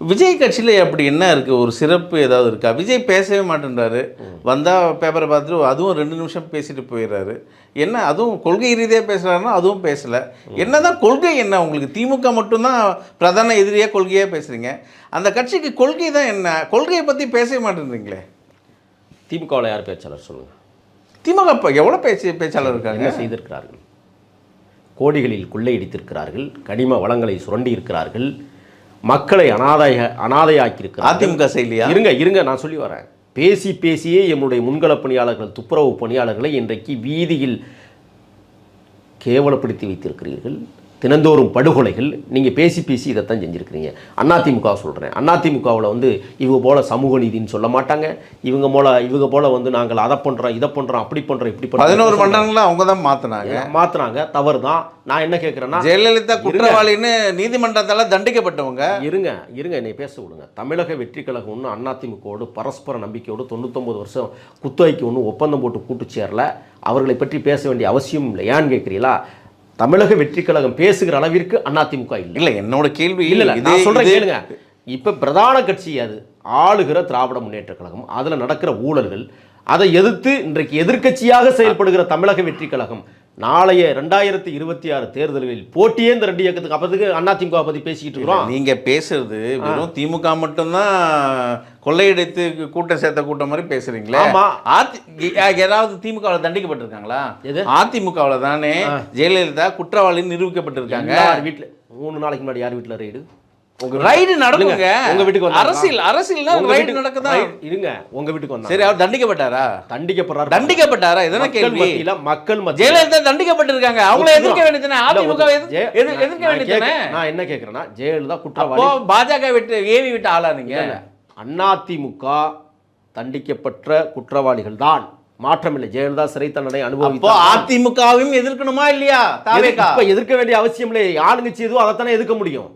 விஜய் கட்சியில் அப்படி என்ன இருக்குது? ஒரு சிறப்பு ஏதாவது இருக்கா? விஜய் பேசவே மாட்டேன்றாரு, வந்தால் பேப்பரை பார்த்துட்டு அதுவும் 2 நிமிஷம் பேசிட்டு போயிடுறாரு. என்ன அதுவும் கொள்கை ரீதியாக பேசுகிறாருன்னா அதுவும் பேசலை. என்ன தான் கொள்கை என்ன உங்களுக்கு? திமுக மட்டும்தான் பிரதான எதிரியாக கொள்கையாக பேசுகிறீங்க. அந்த கட்சிக்கு கொள்கை தான் என்ன? கொள்கையை பற்றி பேசவே மாட்டேன்றீங்களே. திமுகவில் யார் பேச்சாளர் சொல்லுங்கள்? திமுக இப்போ எவ்வளோ பேச்சாளர் இருக்காங்க? என்ன செய்திருக்கிறார்கள்? கோடிகளில் கொள்ளையடித்திருக்கிறார்கள், கனிம வளங்களை சுரண்டி இருக்கிறார்கள், மக்களை அனாதையாக்கியிருக்கிறார். அதிமுக செயலியா? இருங்க நான் சொல்லி வரேன். பேசியே என்னுடைய முன்களப் பணியாளர்கள், துப்புரவு பணியாளர்களை இன்றைக்கு வீதியில் கேவலப்படுத்தி வைத்திருக்கிறீர்கள். தினந்தோறும் படுகொலைகள். நீங்கள் பேசி இதைத்தான் செஞ்சுருக்கிறீங்க. அதிமுக சொல்கிறேன், அதிமுகவில் வந்து இவங்க போல் சமூக நீதினு சொல்ல மாட்டாங்க, இவங்க போல் வந்து நாங்கள் அதை பண்ணுறோம் இதை பண்ணுறோம் அப்படி பண்ணுறோம் இப்படி பண்ணுறோம். 11 மண்டலங்களை அவங்க தான் மாற்றினாங்க. தவறு தான். நான் என்ன கேட்குறேன்னா, ஜெயலலிதா குற்றவாளின்னு நீதிமன்றத்தால் தண்டிக்கப்பட்டவங்க. இருங்க என்னை பேச விடுங்க. தமிழக வெற்றி கழகம் ஒன்று அதிமுகவோடு பரஸ்பர நம்பிக்கையோடு 99 வருஷம் குத்தகைக்கு ஒன்றும் ஒப்பந்தம் போட்டு கூட்டு சேரல. அவர்களை பற்றி பேச வேண்டிய அவசியம் இல்லை. ஏன்னு கேட்குறீங்களா? தமிழக வெற்றி கழகம் பேசுகிற அளவிற்கு அதிமுக இல்லை. என்னோட கேள்வி இல்லை, நான் சொல்கிறேன் கேளுங்க. இப்போ பிரதான கட்சி அது ஆளுகிற திராவிட முன்னேற்ற கழகம், அதில் நடக்கிற ஊழல்கள், அதை எதிர்த்து இன்றைக்கு எதிர்க்கட்சியாக செயல்படுகிற தமிழக வெற்றி கழகம் நாளைய 2026 தேர்தலில் போட்டியே இந்த 2 இயக்கத்துக்கு அப்போதுக்கு அதிமுக பற்றி பேசிக்கிட்டு இருக்கிறோம். நீங்கள் பேசுறது வெறும் திமுக மட்டும்தான் கொள்ளையடித்து கூட்டம் சேர்த்த கூட்டம் மாதிரி பேசுறீங்களா? ஏதாவது திமுகவில் தண்டிக்கப்பட்டிருக்காங்களா? அதிமுகவில் தானே ஜெயலலிதா குற்றவாளின்னு நிரூபிக்கப்பட்டிருக்காங்க. வீட்டில் 3 நாளைக்கு முன்னாடி யார் வீட்டில் ரைடு ரைடு நடக்குங்க. உங்க வீட்டுக்கு வந்து அரசியல்னா ரைடு நடக்குதா? இருங்க, உங்க வீட்டுக்கு வந்தா. சரி, அவர் தண்டிக்கப்பட்டாரா? தண்டிக்கப்பட்டாரா? இதெல்லாம் கேள்வி. மக்கள் ஜெயலலிதா தண்டிக்கப்பட்டிருக்காங்க, அவங்கள எதிர்க்க வேண்டியதுதானே? அதிமுக எதிர்க்க வேண்டியதுதானே? நான் என்ன கேக்குறேன்னா, ஜெயலலிதா குற்றவாளி, பாஜக விட்டு ஏவி விட்டு ஆளா நீங்க? அதிமுக தண்டிக்கப்பட்ட குற்றவாளிகள் தான், மாற்றமில்லை. ஜெயலலிதா சிறை தண்டனை அனுபவித்தா அதிமுகவையும் எதிர்க்கணுமா இல்லையா? எதிர்க்க வேண்டிய அவசியம் இல்லை. ஆளுங்கட்சி எதுவும் அதைத்தானே எதிர்க்க முடியும்.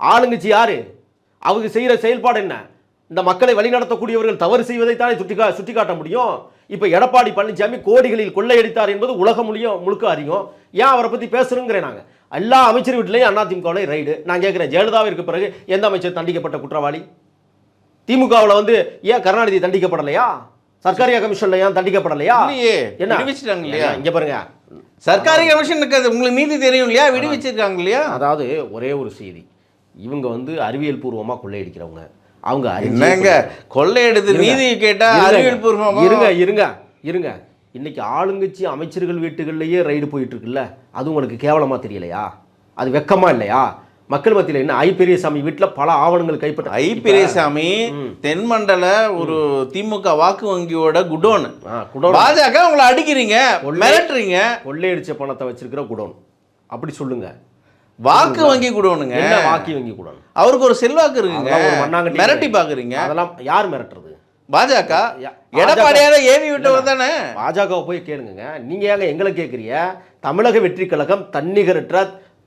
ஆளுங்கட்சி யாரு? அவங்க செய்கிற செயல்பாடு என்ன? இந்த மக்களை வழிநடத்தக்கூடியவர்கள் தவறு செய்வதைத்தானே சுட்டி காட்ட முடியும். இப்போ எடப்பாடி பழனிசாமி கோடிகளில் கொள்ளையடித்தார் என்பது உலகம் முழுக்க அறியும். ஏன் அவரை பற்றி பேசுகிறோங்கிறேன். நாங்கள் எல்லா அமைச்சர் வீட்டிலையும் அதிமுகவில் ரைடு. நான் கேட்குறேன், ஜெயலலிதாவிற்கு பிறகு எந்த அமைச்சர் தண்டிக்கப்பட்ட குற்றவாளி? திமுகவில் வந்து ஏன் கருணாநிதி தண்டிக்கப்படலையா? சர்க்காரிய கமிஷன்ல ஏன் தண்டிக்கப்படலையா? என்ன விடுவிச்சிட்டாங்க இல்லையா? இங்கே பாருங்க, சர்க்காரி கமிஷன் உங்களுக்கு நீதி தெரியும் இல்லையா? விடுவிச்சிருக்காங்க இல்லையா? அதாவது ஒரே ஒரு செய்தி, இவங்க வந்து அறிவியல் பூர்வமாக கொள்ளையடிக்கிறவங்க. அவங்க என்னங்க கொள்ளையடித்து நீதி கேட்டா அறிவியல் பூர்வமாக? இருங்க இன்னைக்கு ஆளுங்கட்சி அமைச்சர்கள் வீட்டுகள்லயே ரைடு போயிட்டு இருக்குல்ல, அது உங்களுக்கு கேவலமா தெரியலையா? அது வெக்கமா இல்லையா? மக்கள் மத்தியில் என்ன? ஐ பெரியசாமி வீட்டில் பல ஆவணங்கள் கைப்பற்ற. ஐ பெரியசாமி தென்மண்டல ஒரு திமுக வாக்கு வங்கியோட குடோன். பாஜக உங்களை அடிக்கிறீங்க, மிரட்டுறீங்க. கொள்ளையடிச்ச பணத்தை வச்சிருக்கிற குடோன் அப்படி சொல்லுங்க. வாக்கு வங்கி கொடுவனுங்க. என்ன வாக்கு வங்கி கொடுக்கணும்? அவருக்கு ஒரு செல்வாக்கு இருக்குங்க. அதெல்லாம் ஒரு மண்ணாங்கட்டி மிரட்டி பாக்குறீங்க. அதெல்லாம் யார் மிரட்டுறது? பாஜக எடப்பாடியார ஏவி விட்டவர் தானே. பாஜகவை போய் கேளுங்க. நீங்க ஏங்க எங்களை கேட்குறீங்க? தமிழக வெற்றி கழகம் தன்னிகரற்ற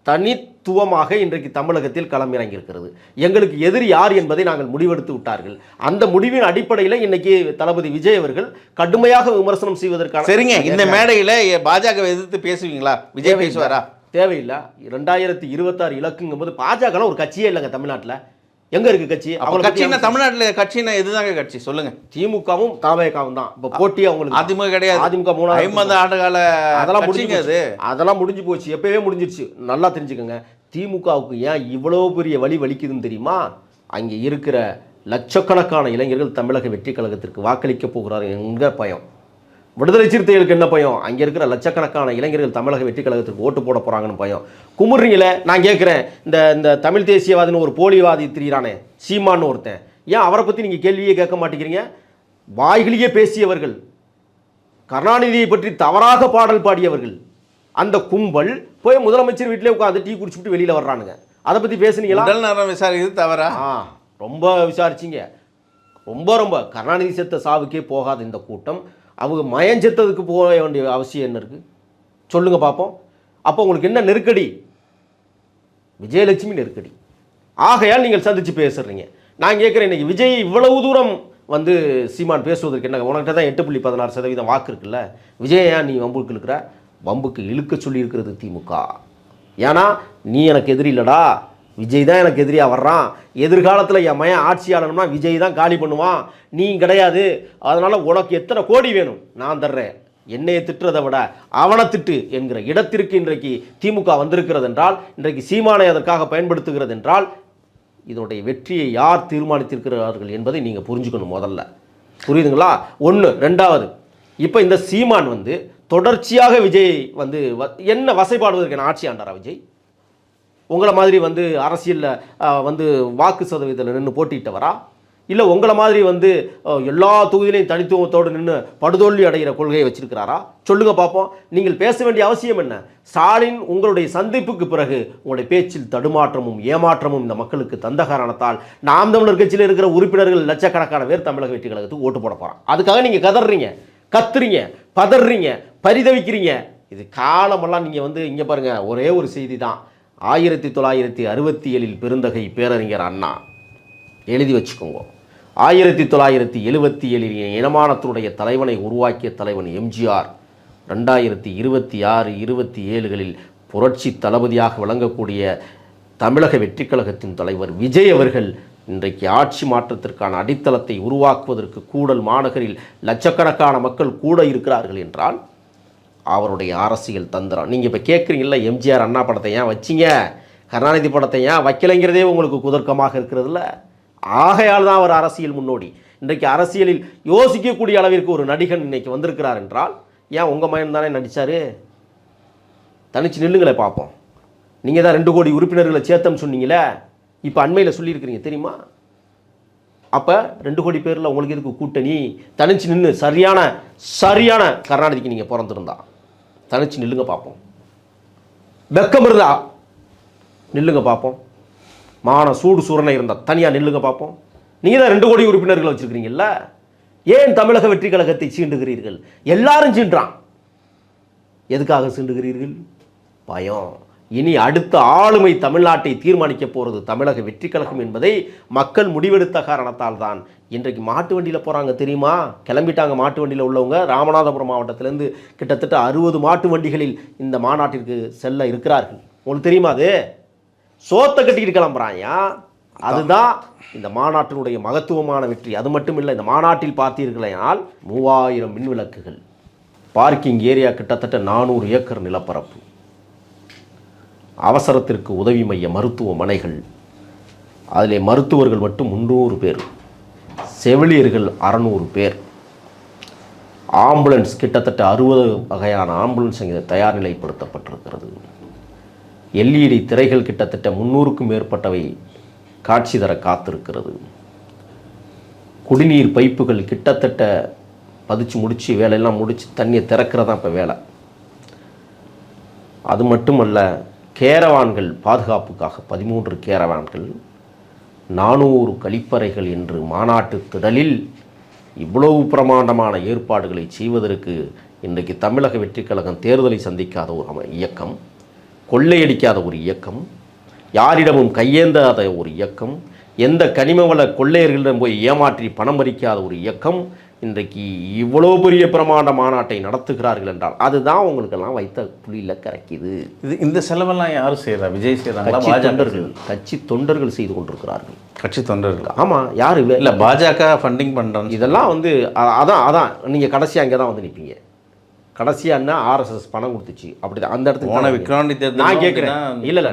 தனித்துவமாக இன்றைக்கு தமிழகத்தில் களமிறங்கி இருக்கிறது. எங்களுக்கு எதிரி யார் என்பதை நாங்கள் முடிவெடுத்து விட்டார்கள். அந்த முடிவின் அடிப்படையில் இன்னைக்கு தளபதி விஜய் அவர்கள் கடுமையாக விமர்சனம் செய்வதற்கான. சரிங்க, இந்த மேடையில் பாஜக எதிர்த்து பேசுவீங்களா? விஜய் பேசுவாரா? தேவையில்லை. 2026 இலக்குங்கும் போது பாஜக ஒரு கட்சியே இல்லைங்க தமிழ்நாட்டில். எங்க இருக்கு கட்சி? அவங்க கட்சினா தமிழ்நாட்டில் கட்சினா எதுதாங்க கட்சி சொல்லுங்க? திமுகவும் தாவேகாவும் தான் இப்போ போட்டி. அவங்களுக்கு அதிமுக கிடையாது. அதிமுக 50 ஆண்டு கால அதெல்லாம் முடிஞ்சு, அதெல்லாம் முடிஞ்சு போச்சு. எப்பவே முடிஞ்சிருச்சு. நல்லா தெரிஞ்சுக்கோங்க. திமுகவுக்கு ஏன் இவ்வளோ பெரிய வழி வலிக்குதுன்னு தெரியுமா? அங்கே இருக்கிற லட்சக்கணக்கான இளைஞர்கள் தமிழக வெற்றி கழகத்திற்கு வாக்களிக்க போகிறார்கள் என்கிற பயம். விடுதலை சிறுத்தைகளுக்கு என்ன பயம்? அங்கே இருக்கிற லட்சக்கணக்கான இளைஞர்கள் தமிழக வெற்றி கழகத்திற்கு ஓட்டு போட போகிறாங்கன்னு பயம். குமுறீங்களே. நான் கேட்குறேன், இந்த தமிழ் தேசியவாதின்னு ஒரு போலிவாதி திரியிறானே சீமான்னு ஒருத்தன், ஏன் அவரை பற்றி நீங்கள் கேள்வியே கேட்க மாட்டேங்கிறீங்க? வாய்களியே பேசியவர்கள், கருணாநிதியை பற்றி தவறாக பாடல் பாடியவர்கள், அந்த கும்பல் போய் முதலமைச்சர் வீட்டிலே உட்காந்து டீ குடிச்சுட்டு வெளியில் வர்றானுங்க. அதை பற்றி பேசுனீங்களா? முதல் நேரம் விசாரிக்கிறது தவறா? ரொம்ப விசாரிச்சிங்க. ரொம்ப கருணாநிதி செத்த சாவுக்கே போகாத இந்த கூட்டம் அவங்க மயஞ்செத்ததுக்கு போக வேண்டிய அவசியம் என்ன இருக்குது சொல்லுங்க பார்ப்போம். அப்போ உங்களுக்கு என்ன நெருக்கடி? விஜயலட்சுமி நெருக்கடி. ஆகையால் நீங்கள் சந்தித்து பேசுகிறீங்க. நான் கேட்குறேன், இன்னைக்கு விஜய் இவ்வளவு தூரம் வந்து சீமான் பேசுவதற்கு என்ன? உனக்கிட்ட தான் 8.16% வாக்கு இருக்குல்ல. விஜய் ஏன் நீ வம்புக்கு இழுக்கிற? வம்புக்கு இழுக்க சொல்லி இருக்கிறது திமுக. ஏன்னா நீ எனக்கு எதிரி இல்லடா, விஜய் தான் எனக்கு எதிரியாக வர்றான். எதிர்காலத்தில் என் மையன் ஆட்சியாளனும்னா விஜய் தான் காலி பண்ணுவான், நீ கிடையாது. அதனால் உனக்கு எத்தனை கோடி வேணும் நான் தர்றேன், என்னையை திட்டுறதை விட அவனை திட்டு என்கிற இடத்திற்கு இன்றைக்கு திமுக வந்திருக்கிறது என்றால், இன்றைக்கு சீமானை அதற்காக பயன்படுத்துகிறது என்றால், இதனுடைய வெற்றியை யார் தீர்மானித்திருக்கிறார்கள் என்பதை நீங்கள் புரிஞ்சுக்கணும் முதல்ல. புரியுதுங்களா? ஒன்று. ரெண்டாவது, இப்போ இந்த சீமான் வந்து தொடர்ச்சியாக விஜய் வந்து என்ன வசைப்பாடுவதற்கு என்ன ஆட்சி ஆண்டாரா விஜய்? உங்களை மாதிரி வந்து அரசியலில் வந்து வாக்கு சதவீதத்தில் நின்று போட்டிட்டவரா? இல்லை உங்களை மாதிரி வந்து எல்லா தொகுதியிலையும் தனித்துவத்தோடு நின்று படுதோல்வி அடைகிற கொள்கையை வச்சிருக்கிறாரா? சொல்லுங்க பார்ப்போம். நீங்கள் பேச வேண்டிய அவசியம் என்ன? ஸ்டாலின் உங்களுடைய சந்திப்புக்கு பிறகு உங்களுடைய பேச்சில் தடுமாற்றமும் ஏமாற்றமும் இந்த மக்களுக்கு தந்த காரணத்தால் நாம் தமிழர் கட்சியில் இருக்கிற உறுப்பினர்கள் லட்சக்கணக்கான பேர் தமிழக வெற்றி கழகத்துக்கு ஓட்டு போட போகிறான். அதுக்காக நீங்கள் கதறீங்க, கத்துறீங்க, பதறீங்க, பரிதவிக்கிறீங்க. இது காலமெல்லாம் நீங்கள் வந்து இங்கே பாருங்கள், ஒரே ஒரு செய்தி தான். 1967 பெருந்தகை பேரறிஞர் அண்ணா, எழுதி வச்சுக்கோங்க. 1977 இனமானத்தினுடைய தலைவனை உருவாக்கிய தலைவன் எம்ஜிஆர். 2026, 27களில் புரட்சி தளபதியாக விளங்கக்கூடிய தமிழக வெற்றி கழகத்தின் தலைவர் விஜய் அவர்கள் இன்றைக்கு ஆட்சி மாற்றத்திற்கான அடித்தளத்தை உருவாக்குவதற்கு கூடல் மாநகரில் லட்சக்கணக்கான மக்கள் கூட இருக்கிறார்கள் என்றால் அவருடைய அரசியல் தந்திரம். நீங்கள் இப்போ கேட்குறீங்களா, எம்ஜிஆர் அண்ணா படத்தை ஏன் வச்சிங்க, கருணாநிதி படத்தை ஏன் வைக்கலைங்கிறதே உங்களுக்கு குதர்க்கமாக இருக்கிறதுல. ஆகையால் தான் அவர் அரசியல் முன்னோடி. இன்றைக்கு அரசியலில் யோசிக்கக்கூடிய அளவிற்கு ஒரு நடிகன் இன்னைக்கு வந்திருக்கிறார் என்றால் ஏன் உங்கள் மகன் தானே நடித்தார்? தனிச்சு நில்லுங்களே பார்ப்போம். நீங்கள் தான் 2 கோடி உறுப்பினர்களை சேர்த்தோம்னு சொன்னீங்களே, இப்போ அண்மையில் சொல்லியிருக்கிறீங்க தெரியுமா? அப்போ 2 கோடி பேரில் உங்களுக்கு எதுக்கு கூட்டணி? தனிச்சு நின்று சரியான கருணாநிதிக்கு நீங்கள் பிறந்திருந்தா தனிச்சு நில்லுங்க பார்ப்போம். வெக்கம் இருந்தா நில்லுங்க பார்ப்போம். மான சூடு சூரனை இருந்தால் தனியாக நில்லுங்க பார்ப்போம். நீங்கள் தான் 2 கோடி உறுப்பினர்கள் வச்சுருக்கிறீங்கல்ல, ஏன் தமிழக வெற்றி கழகத்தை சீண்டுகிறீர்கள்? எல்லாரும் சீண்டான். எதுக்காக சீண்டுகிறீர்கள்? பயம். இனி அடுத்த ஆளுமை தமிழ்நாட்டை தீர்மானிக்க போகிறது தமிழக வெற்றி கழகம் என்பதை மக்கள் முடிவெடுத்த காரணத்தால் தான் இன்றைக்கு மாட்டு வண்டியில் போகிறாங்க தெரியுமா? கிளம்பிட்டாங்க மாட்டு வண்டியில் உள்ளவங்க. ராமநாதபுரம் மாவட்டத்திலேருந்து கிட்டத்தட்ட 60 மாட்டு வண்டிகளில் இந்த மாநாட்டிற்கு செல்ல இருக்கிறார்கள். உங்களுக்கு தெரியுமா? அது சோத்தை கட்டிக்கிட்டு கிளம்புறாயா. அதுதான் இந்த மாநாட்டினுடைய மகத்துவமான வெற்றி. அது மட்டும் இல்லை, இந்த மாநாட்டில் பார்த்தீர்களானால் 3000 மின்விளக்குகள், பார்க்கிங் ஏரியா கிட்டத்தட்ட 400 ஏக்கர் நிலப்பரப்பு, அவசரத்திற்கு உதவி மைய மருத்துவமனைகள், அதில் மருத்துவர்கள் மட்டும் 300 பேர், செவிலியர்கள் 600 பேர், ஆம்புலன்ஸ் கிட்டத்தட்ட 60 வகையான ஆம்புலன்ஸ் இங்கே தயார் நிலைப்படுத்தப்பட்டிருக்கிறது. எல்இடி திரைகள் கிட்டத்தட்ட 300க்கும் மேற்பட்டவை காட்சி தர காத்திருக்கிறது. குடிநீர் பைப்புகள் கிட்டத்தட்ட பதிச்சு முடித்து வேலையெல்லாம் முடித்து தண்ணியை திறக்கிறதா இப்போ வேலை. அது மட்டுமல்ல, கேரவான்கள் பாதுகாப்புக்காக 13 கேரவான்கள், 400 கழிப்பறைகள் என்று மாநாட்டு திடலில் இவ்வளவு பிரமாண்டமான ஏற்பாடுகளை செய்வதற்கு இன்றைக்கு தமிழக வெற்றிக் கழகம் தேர்தலை சந்திக்காத ஒரு இயக்கம், கொள்ளையடிக்காத ஒரு இயக்கம், யாரிடமும் கையேந்தாத ஒரு இயக்கம், எந்த கனிமவள கொள்ளையர்களிடம் போய் ஏமாற்றி பணம் பறிக்காத ஒரு இயக்கம் இன்றைக்கு இவ்வளோ பெரிய பிரமாண்ட மாநாட்டை நடத்துகிறார்கள் என்றால் அதுதான் உங்களுக்கெல்லாம் வைத்த புள்ளியில் கரைக்குது. இந்த செலவெல்லாம் யாரும் செய்கிறா? விஜய் செய்கிறாங்களா? கட்சி தொண்டர்கள் செய்து கொண்டிருக்கிறார்கள். கட்சி தொண்டர்கள்? ஆமாம். யார் இல்லை, பாஜக ஃபண்டிங் பண்ணுறாங்க. இதெல்லாம் அதான் நீங்கள் கடைசியாக அங்கே தான் வந்து நிற்பீங்க. கடைசியானா ஆர்எஸ்எஸ் பணம் கொடுத்துச்சு அப்படிதான் அந்த இடத்துக்கு போன விக்ராந்தி தேர்தல் நான் கேட்குறேன். இல்லை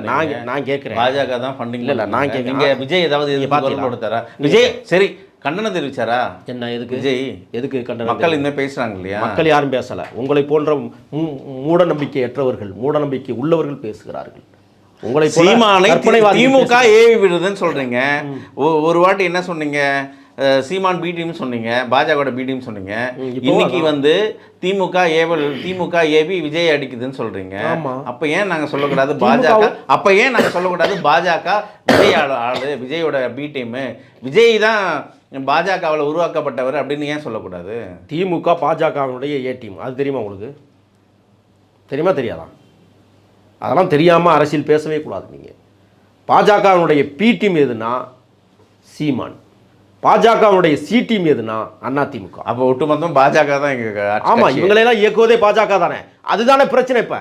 நான் கேட்குறேன், பாஜக தான் ஃபண்டிங். இல்லை நான் கேட்குறேன், விஜய் ஏதாவது கொடுத்தாரா? விஜய் சரி கண்டனம் தெரிவிச்சாரா? என்ன எதுக்கு விஜய் எதுக்கு கண்டனம்? மக்கள் இன்னும் பேசுகிறாங்க இல்லையா? மக்கள் யாரும் பேசலை. உங்களை போன்ற மூட நம்பிக்கையற்றவர்கள், மூட நம்பிக்கை உள்ளவர்கள் பேசுகிறார்கள். உங்களை சீமானை திமுக ஏவி விடுறதுன்னு சொல்கிறீங்க. ஒரு வாட்டி என்ன சொன்னீங்க? சீமான் பிடிஎம் சொன்னீங்க, பாஜக பிடிஎம் சொன்னீங்க. இன்னைக்கு வந்து திமுக ஏவி விஜய் அடிக்குதுன்னு சொல்றீங்க. அப்ப ஏன் நாங்க சொல்லக்கூடாது பாஜக? அப்ப ஏன் நாங்க சொல்லக்கூடாது பாஜக விஜய் ஆளு, விஜயோட பி டீம், விஜய் தான் பாஜகவில் உருவாக்கப்பட்டவர் அப்படின்னு ஏன் சொல்லக்கூடாது? திமுக பாஜகவினுடைய ஏ டீம், அது தெரியுமா உங்களுக்கு? தெரியுமா தெரியாதா? அதெல்லாம் தெரியாமல் அரசியல் பேசவே கூடாது. நீங்கள் பாஜகவினுடைய பி டீம் எதுனா சீமான், பாஜகவுடைய சி டீம் எதுனா அதிமுக. அப்போ ஒட்டுமொத்தம் பாஜக தான் எங்க. ஆமாம், இவங்களெல்லாம் இயக்குவதே பாஜக தானே. அதுதானே பிரச்சனை. இப்போ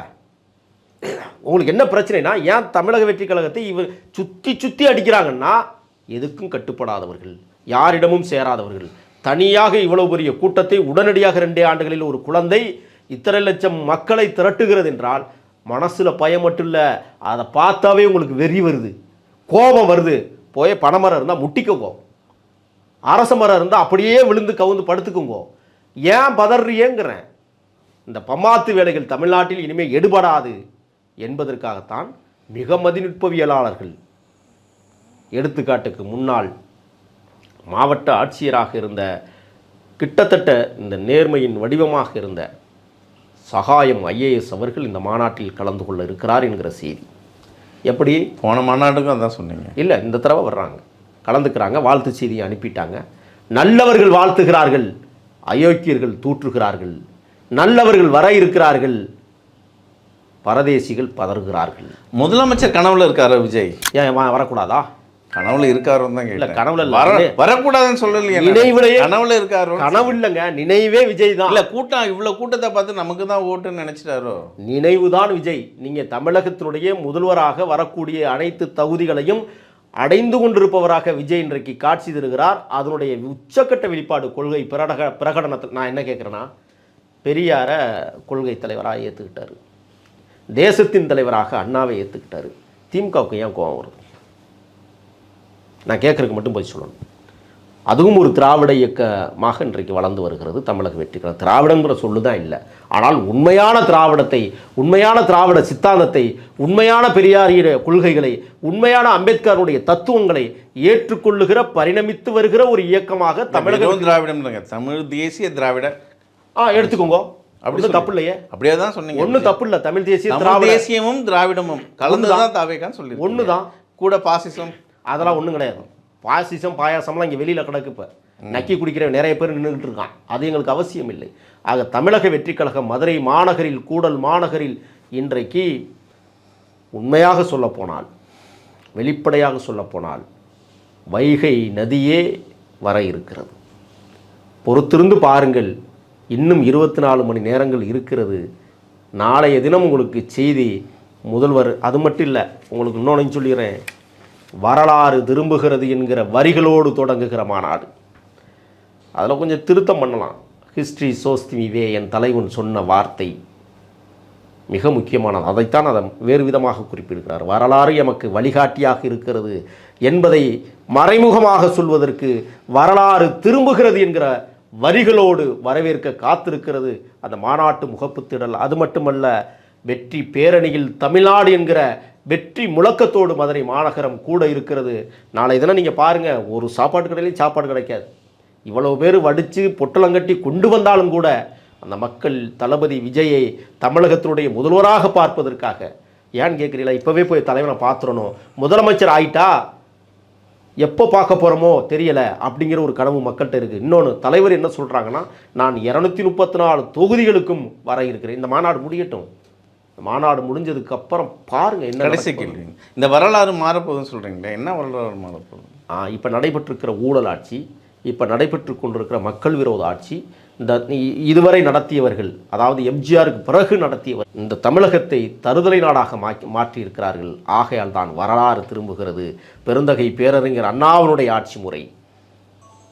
உங்களுக்கு என்ன பிரச்சனைனா, ஏன் தமிழக வெற்றி கழகத்தை இவர் சுற்றி அடிக்கிறாங்கன்னா, எதுக்கும் கட்டுப்படாதவர்கள், யாரிடமும் சேராதவர்கள், தனியாக இவ்வளவு பெரிய கூட்டத்தை உடனடியாக 2 ஆண்டுகளில் ஒரு குழந்தை இத்தனை லட்சம் மக்களை திரட்டுகிறது என்றால் மனசில் பயம் மட்டும் இல்லை, அதை பார்த்தாவே உங்களுக்கு வெறி வருது, கோபம் வருது. போய் பனைமரம் இருந்தால் முட்டிக்கோங்க, அரச மரம் இருந்தால் அப்படியே விழுந்து கவுந்து படுத்துக்குங்கோ. ஏன் பதறியேங்கிறேன். இந்த பம்மாத்து வேலைகள் தமிழ்நாட்டில் இனிமேல் எடுபடாது என்பதற்காகத்தான் மிக மதிநுட்பவியலாளர்கள், எடுத்துக்காட்டுக்கு முன்னாள் மாவட்ட ஆட்சியராக இருந்த, கிட்டத்தட்ட இந்த நேர்மையின் வடிவமாக இருந்த சகாயம் ஐஏஎஸ் அவர்கள் இந்த மாநாட்டில் கலந்து கொள்ள இருக்கிறார் என்கிற செய்தி. எப்படி? போன மாநாட்டுக்கும் அதான் சொன்னீங்க. இல்லை, இந்த தடவை வர்றாங்க, கலந்துக்கிறாங்க, வாழ்த்து செய்தியை அனுப்பிட்டாங்க. நல்லவர்கள் வாழ்த்துகிறார்கள், அயோக்கியர்கள் தூற்றுகிறார்கள், நல்லவர்கள் வர இருக்கிறார்கள், பரதேசிகள் பதறுகிறார்கள். முதலமைச்சர் கனவுல இருக்காரு விஜய், ஏன் வரக்கூடாதா? கனவுல இருக்காருன்னு தான் இல்லை, கனவுல வரக்கூடாதுன்னு சொல்லலையே. நினைவுலையே கனவுல இருக்காரு. கனவு இல்லைங்க, நினைவே விஜய் தான். இல்லை, இவ்வளோ கூட்டத்தை பார்த்து நமக்கு தான் ஓட்டுன்னு நினைச்சிட்டாரோ? நினைவு தான் விஜய். நீங்கள் தமிழகத்தினுடைய முதல்வராக வரக்கூடிய அனைத்து தகுதிகளையும் அடைந்து கொண்டிருப்பவராக விஜய் இன்றைக்கு காட்சி தருகிறார். அதனுடைய உச்சக்கட்ட வெளிப்பாடு கொள்கை பிரகடனத்தில். நான் என்ன கேட்குறேன்னா, பெரியாரை கொள்கை தலைவராக ஏற்றுக்கிட்டாரு, தேசத்தின் தலைவராக அண்ணாவை ஏற்றுக்கிட்டாரு. திமுகவுக்கு ஏன் கோபம் வருது? நான் கேட்குறதுக்கு மட்டும் போய் சொல்லணும். அதுவும் ஒரு திராவிட இயக்கமாக இன்றைக்கு வளர்ந்து வருகிறது தமிழக வெற்றி கழகம். திராவிடங்கிற சொல்லு தான் இல்லை, ஆனால் உண்மையான திராவிடத்தை, உண்மையான திராவிட சித்தாந்தத்தை, உண்மையான பெரியாரிய கொள்கைகளை, உண்மையான அம்பேத்கருடைய தத்துவங்களை ஏற்றுக்கொள்ளுகிற, பரிணமித்து வருகிற ஒரு இயக்கமாக தமிழக திராவிடம், தமிழ் தேசிய திராவிட எடுத்துக்கோங்க. அப்படி தப்பு இல்லையே? அப்படியே தான் சொன்னீங்க. ஒன்றும் தப்பு இல்லை. தமிழ் தேசிய தேசியமும் திராவிடமும் கலந்து தான் தாவேக்கான்னு சொல்லி ஒன்று தான். கூட பாசிசம் அதெல்லாம் ஒன்றும் கிடையாது. பாசிசம் பாயாசம்லாம் இங்கே வெளியில் கிடக்கு. இப்போ நக்கி குடிக்கிற நிறைய பேர் நின்றுக்கிட்டு இருக்கான். அது எங்களுக்கு அவசியம் இல்லை. ஆக தமிழக வெற்றி கழகம் மதுரை மாநகரில், கூடல் மாநகரில் இன்றைக்கு உண்மையாக சொல்லப்போனால், வெளிப்படையாக சொல்லப்போனால், வைகை நதியே வர இருக்கிறது. பொறுத்திருந்து பாருங்கள். இன்னும் 24 மணி நேரங்கள் இருக்கிறது. நாளைய தினம் உங்களுக்கு செய்தி முதல்வர், அது மட்டும் இல்லை, உங்களுக்கு இன்னொன்று சொல்லிடுறேன், வரலாறு திரும்புகிறது என்கிற வரிகளோடு தொடங்குகிற மாநாடு. அதில் கொஞ்சம் திருத்தம் பண்ணலாம். ஹிஸ்ட்ரி சோஸ் தி வே, என் தலைவன் சொன்ன வார்த்தை மிக முக்கியமானது. அதைத்தான் அதை வேறு விதமாக குறிப்பிடுகிறார். வரலாறு எமக்கு வழிகாட்டியாக இருக்கிறது என்பதை மறைமுகமாக சொல்வதற்கு வரலாறு திரும்புகிறது என்கிற வரிகளோடு வரவேற்க காத்திருக்கிறது அந்த மாநாட்டு முகப்புத்திடல். அது மட்டுமல்ல, வெற்றி பேரணியில் தமிழ்நாடு என்கிற வெற்றி முழக்கத்தோடு மதுரை மாநகரம் கூட இருக்கிறது. நாளை தினம் நீங்கள் பாருங்கள், ஒரு சாப்பாடு கடையிலையும் சாப்பாடு கிடைக்காது. இவ்வளவு பேர் வடித்து பொட்டலங்கட்டி கொண்டு வந்தாலும் கூட அந்த மக்கள் தளபதி விஜயை தமிழகத்தினுடைய முதல்வராக பார்ப்பதற்காக, ஏன்னு கேட்குறீங்களா? இப்போவே போய் தலைவனை பார்த்துடணும், முதலமைச்சர் ஆயிட்டா எப்போ பார்க்க போகிறோமோ தெரியலை அப்படிங்கிற ஒரு கனவு மக்கள்கிட்ட இருக்குது. இன்னொன்று, தலைவர் என்ன சொல்கிறாங்கன்னா, நான் 234 தொகுதிகளுக்கும் வர இருக்கிறேன். இந்த மாநாடு முடியட்டும், மாநாடு முடிஞ்சதுக்கு அப்புறம் பாருங்கள் என்ன கடைசி கேள்வி. இந்த வரலாறு மாறப்போகுதுன்னு சொல்கிறீங்களே, என்ன வரலாறு மாறப்போகுது? இப்போ நடைபெற்றிருக்கிற ஊழல் ஆட்சி, இப்போ நடைபெற்று கொண்டிருக்கிற மக்கள் விரோத ஆட்சி, இந்த இதுவரை நடத்தியவர்கள், அதாவது எம்ஜிஆருக்கு பிறகு நடத்தியவர் இந்த தமிழகத்தை தருதலை நாடாக மாற்றியிருக்கிறார்கள். ஆகையால் தான் வரலாறு திரும்புகிறது. பெருந்தகை பேரறிஞர் அண்ணாவினுடைய ஆட்சி முறை,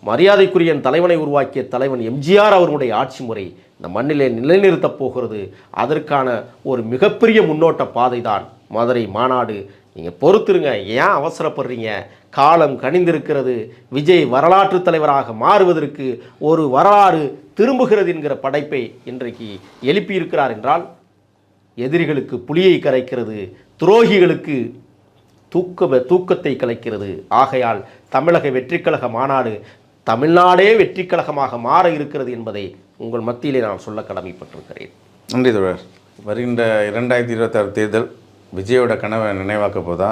மரியாதைக்குரிய தலைவனை உருவாக்கிய தலைவன் எம்ஜிஆர் அவர்களுடைய ஆட்சி முறை இந்த மண்ணிலே நிலைநிறுத்தப் போகிறது. அதற்கான ஒரு மிகப்பெரிய முன்னோட்ட பாதை தான் மதுரை மாநாடு. நீங்கள் பொறுத்துருங்க, ஏன் அவசரப்படுறீங்க? காலம் கனிந்திருக்கிறது. விஜய் வரலாற்று தலைவராக மாறுவதற்கு ஒரு வரலாறு திரும்புகிறது என்கிற படைப்பை இன்றைக்கு எழுப்பியிருக்கிறார் என்றால், எதிரிகளுக்கு புலியை கரைக்கிறது, துரோகிகளுக்கு தூக்கத்தை கலைக்கிறது. ஆகையால் தமிழக வெற்றிக்கழக மாநாடு தமிழ்நாடே வெற்றிக்கழகமாக மாற இருக்கிறது என்பதை உங்கள் மத்தியிலே நான் சொல்ல கடமைப்பட்டிருக்கிறேன். நன்றி தோழர். வருகின்ற 2026 தேர்தல் விஜயோட கனவை நினைவாக்க போதா?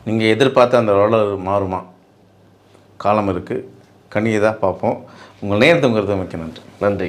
நீங்கள் எதிர்பார்த்த அந்த வரலாறு மாறுமா? காலம் இருக்குது, கனியை தான் பார்ப்போம். உங்கள் நேரத்துங்கிறது மிக்க நன்றி. நன்றி.